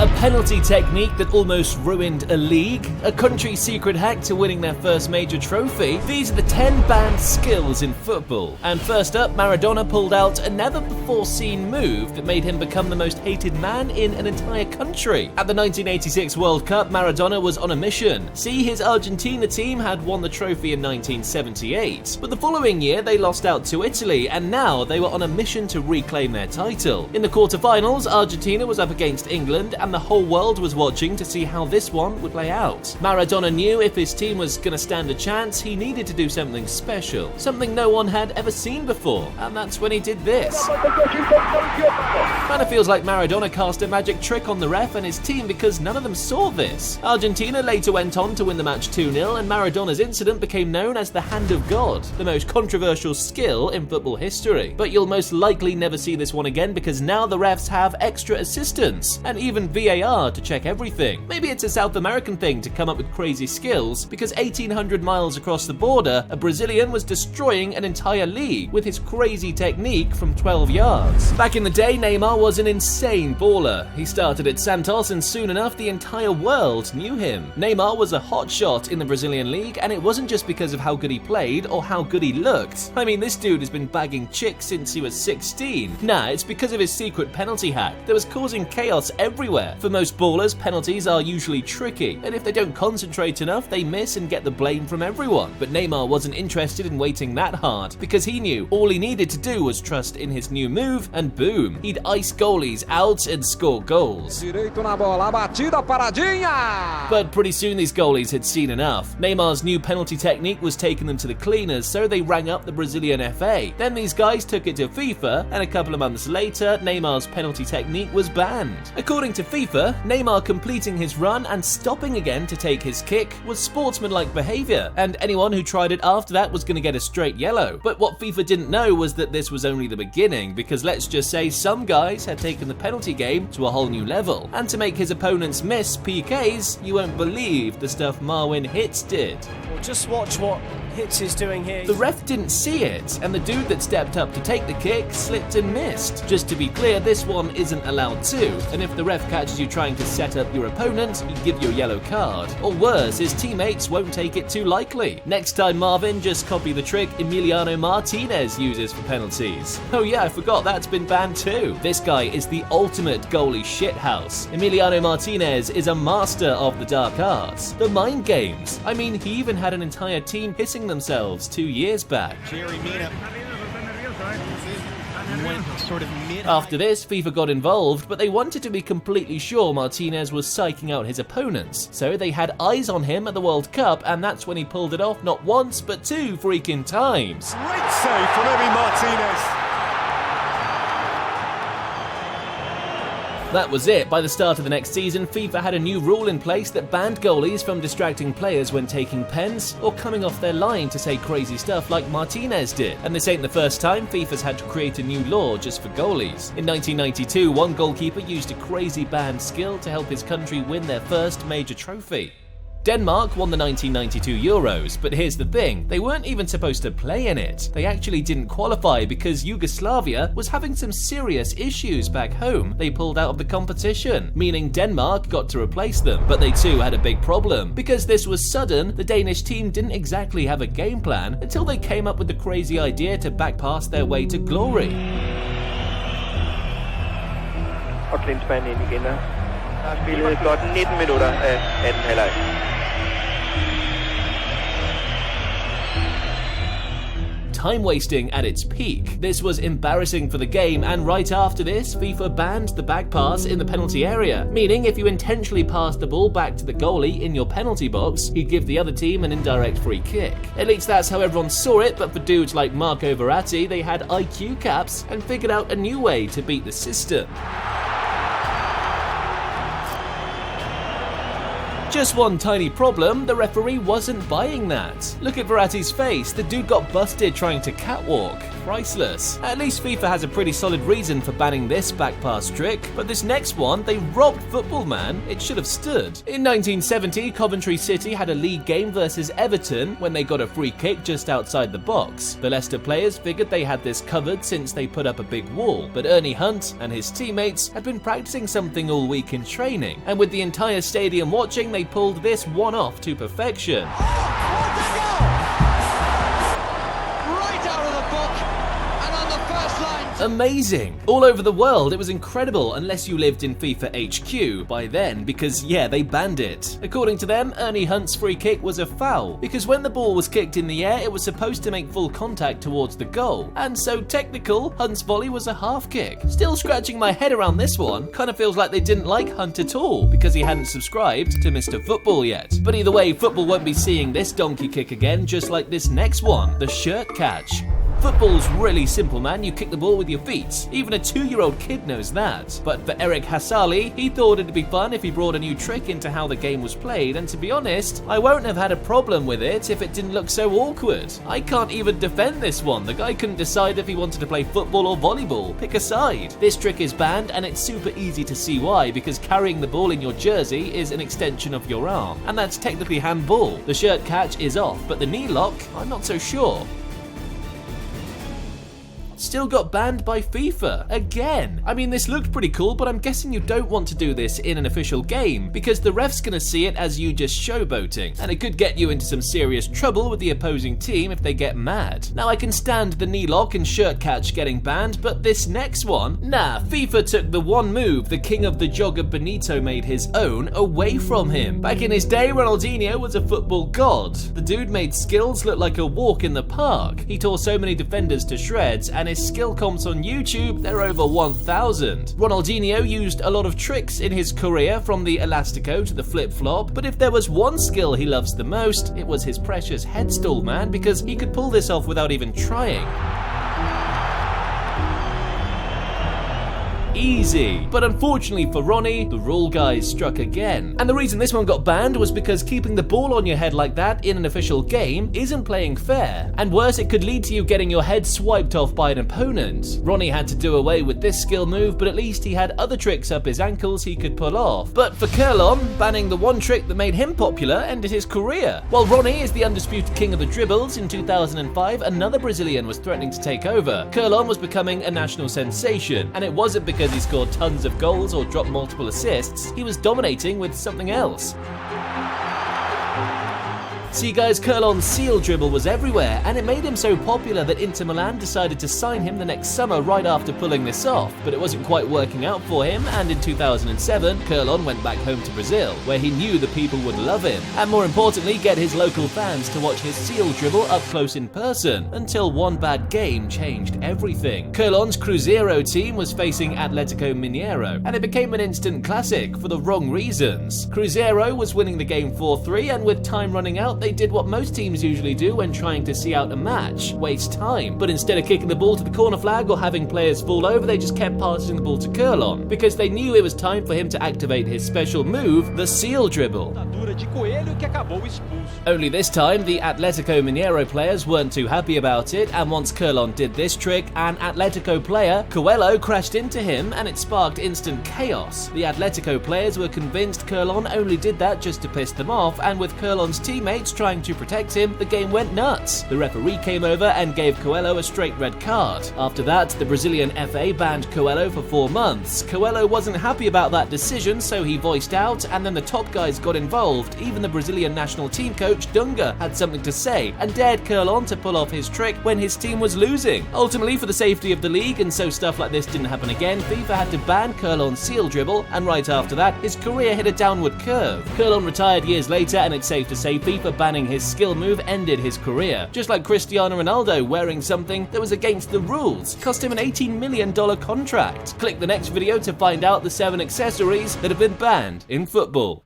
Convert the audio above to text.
A penalty technique that almost ruined a league, a country's secret hack to winning their first major trophy. These are the 10 banned skills in football. And first up, Maradona pulled out a never-before-seen move that made him become the most hated man in an entire country. At the 1986 World Cup, Maradona was on a mission. See, his Argentina team had won the trophy in 1978, but the following year they lost out to Italy, and now they were on a mission to reclaim their title. In the quarterfinals, Argentina was up against England, and the whole world was watching to see how this one would play out. Maradona knew if his team was going to stand a chance, he needed to do something special, something no one had ever seen before, and that's when he did this. Kinda feels like Maradona cast a magic trick on the ref and his team because none of them saw this. Argentina later went on to win the match 2-0, and Maradona's incident became known as the Hand of God, the most controversial skill in football history. But you'll most likely never see this one again because now the refs have extra assistants, and even VAR to check everything. Maybe it's a South American thing to come up with crazy skills, because 1,800 miles across the border, a Brazilian was destroying an entire league with his crazy technique from 12 yards. Back in the day, Neymar was an insane baller. He started at Santos and soon enough the entire world knew him. Neymar was a hot shot in the Brazilian league, and it wasn't just because of how good he played or how good he looked. I mean, this dude has been bagging chicks since he was 16. Nah, it's because of his secret penalty hack that was causing chaos everywhere. For most ballers, penalties are usually tricky, and if they don't concentrate enough, they miss and get the blame from everyone. But Neymar wasn't interested in waiting that hard, because he knew all he needed to do was trust in his new move, and boom, he'd ice goalies out and score goals. But pretty soon these goalies had seen enough. Neymar's new penalty technique was taking them to the cleaners, so they rang up the Brazilian FA. Then these guys took it to FIFA, and a couple of months later, Neymar's penalty technique was banned. According to FIFA, Neymar completing his run and stopping again to take his kick was sportsmanlike behavior, and anyone who tried it after that was going to get a straight yellow. But what FIFA didn't know was that this was only the beginning, because let's just say some guys had taken the penalty game to a whole new level. And to make his opponents miss PKs, you won't believe the stuff Marwin Hitz did. Well, just watch what Hitz is doing here. The ref didn't see it, and the dude that stepped up to take the kick slipped and missed. Just to be clear, this one isn't allowed too, and if the ref catches you trying to set up your opponent, he'd give you a yellow card. Or worse, his teammates won't take it too lightly. Next time, Marvin, just copy the trick Emiliano Martinez uses for penalties. Oh yeah, I forgot that's been banned too. This guy is the ultimate goalie shithouse. Emiliano Martinez is a master of the dark arts, the mind games. I mean, he even had an entire team pissing themselves 2 years back. After this, FIFA got involved, but they wanted to be completely sure Martinez was psyching out his opponents. So they had eyes on him at the World Cup, and that's when he pulled it off not once, but 2 freaking times. Great save from Emi Martinez. That was it. By the start of the next season, FIFA had a new rule in place that banned goalies from distracting players when taking pens or coming off their line to say crazy stuff like Martinez did. And this ain't the first time FIFA's had to create a new law just for goalies. In 1992, one goalkeeper used a crazy banned skill to help his country win their first major trophy. Denmark won the 1992 Euros, but here's the thing, they weren't even supposed to play in it. They actually didn't qualify because Yugoslavia was having some serious issues back home. They pulled out of the competition, meaning Denmark got to replace them. But they too had a big problem. Because this was sudden, the Danish team didn't exactly have a game plan until they came up with the crazy idea to backpass their way to glory. Og Klinsmann ind igen der. Der har spillet godt 19 minutter af anden halvleg. Time wasting at its peak. This was embarrassing for the game, and right after this, FIFA banned the back pass in the penalty area, meaning if you intentionally passed the ball back to the goalie in your penalty box, he'd give the other team an indirect free kick. At least that's how everyone saw it, but for dudes like Marco Verratti, they had IQ caps and figured out a new way to beat the system. Just one tiny problem, the referee wasn't buying that. Look at Verratti's face, the dude got busted trying to catwalk. Priceless. At least FIFA has a pretty solid reason for banning this back pass trick, but this next one, they robbed football, man. It should have stood. In 1970, Coventry City had a league game versus Everton when they got a free kick just outside the box. The Leicester players figured they had this covered since they put up a big wall, but Ernie Hunt and his teammates had been practicing something all week in training, and with the entire stadium watching, they pulled this one off to perfection. Amazing! All over the world, it was incredible unless you lived in FIFA HQ by then, because yeah, they banned it. According to them, Ernie Hunt's free kick was a foul, because when the ball was kicked in the air, it was supposed to make full contact towards the goal, and so technical, Hunt's volley was a half kick. Still scratching my head around this one, kinda feels like they didn't like Hunt at all, because he hadn't subscribed to Mr. Football yet. But either way, football won't be seeing this donkey kick again, just like this next one, the shirt catch. Football's really simple, man. You kick the ball with your feet. Even a 2-year-old kid knows that. But for Eric Hassali, he thought it'd be fun if he brought a new trick into how the game was played, and to be honest, I won't have had a problem with it if it didn't look so awkward. I can't even defend this one. The guy couldn't decide if he wanted to play football or volleyball. Pick a side. This trick is banned, and it's super easy to see why, because carrying the ball in your jersey is an extension of your arm, and that's technically handball. The shirt catch is off, but the knee lock, I'm not so sure. Still got banned by FIFA. Again. I mean, this looked pretty cool, but I'm guessing you don't want to do this in an official game, because the ref's gonna see it as you just showboating, and it could get you into some serious trouble with the opposing team if they get mad. Now, I can stand the knee lock and shirt catch getting banned, but this next one? Nah, FIFA took the one move the king of the jogger Benito made his own away from him. Back in his day, Ronaldinho was a football god. The dude made skills look like a walk in the park. He tore so many defenders to shreds, and his skill comps on YouTube, they're over 1,000. Ronaldinho used a lot of tricks in his career, from the elastico to the flip-flop, but if there was one skill he loves the most, it was his precious headstall, man, because he could pull this off without even trying. Easy. But unfortunately for Ronnie, the rule guys struck again. And the reason this one got banned was because keeping the ball on your head like that in an official game isn't playing fair. And worse, it could lead to you getting your head swiped off by an opponent. Ronnie had to do away with this skill move, but at least he had other tricks up his ankles he could pull off. But for Kerlon, banning the one trick that made him popular ended his career. While Ronnie is the undisputed king of the dribbles, in 2005, another Brazilian was threatening to take over. Kerlon was becoming a national sensation, and it wasn't because he scored tons of goals or dropped multiple assists, he was dominating with something else. See guys, Kerlon's seal dribble was everywhere, and it made him so popular that Inter Milan decided to sign him the next summer right after pulling this off, but it wasn't quite working out for him, and in 2007, Kerlon went back home to Brazil, where he knew the people would love him, and more importantly, get his local fans to watch his seal dribble up close in person, until one bad game changed everything. Kerlon's Cruzeiro team was facing Atletico Mineiro, and it became an instant classic for the wrong reasons. Cruzeiro was winning the game 4-3, and with time running out, they did what most teams usually do when trying to see out a match, waste time. But instead of kicking the ball to the corner flag or having players fall over, they just kept passing the ball to Kerlon, because they knew it was time for him to activate his special move, the seal dribble. Only this time, the Atletico Mineiro players weren't too happy about it, and once Kerlon did this trick, an Atletico player, Coelho, crashed into him, and it sparked instant chaos. The Atletico players were convinced Kerlon only did that just to piss them off, and with Kerlon's teammates trying to protect him, the game went nuts. The referee came over and gave Coelho a straight red card. After that, the Brazilian FA banned Coelho for 4 months. Coelho wasn't happy about that decision, so he voiced out, and then the top guys got involved. Even the Brazilian national team coach, Dunga, had something to say, and dared Kerlon to pull off his trick when his team was losing. Ultimately, for the safety of the league, and so stuff like this didn't happen again, FIFA had to ban Kerlon's seal dribble, and right after that, his career hit a downward curve. Kerlon retired years later, and it's safe to say FIFA banning his skill move ended his career. Just like Cristiano Ronaldo wearing something that was against the rules. Cost him an $18 million contract. Click the next video to find out the 7 accessories that have been banned in football.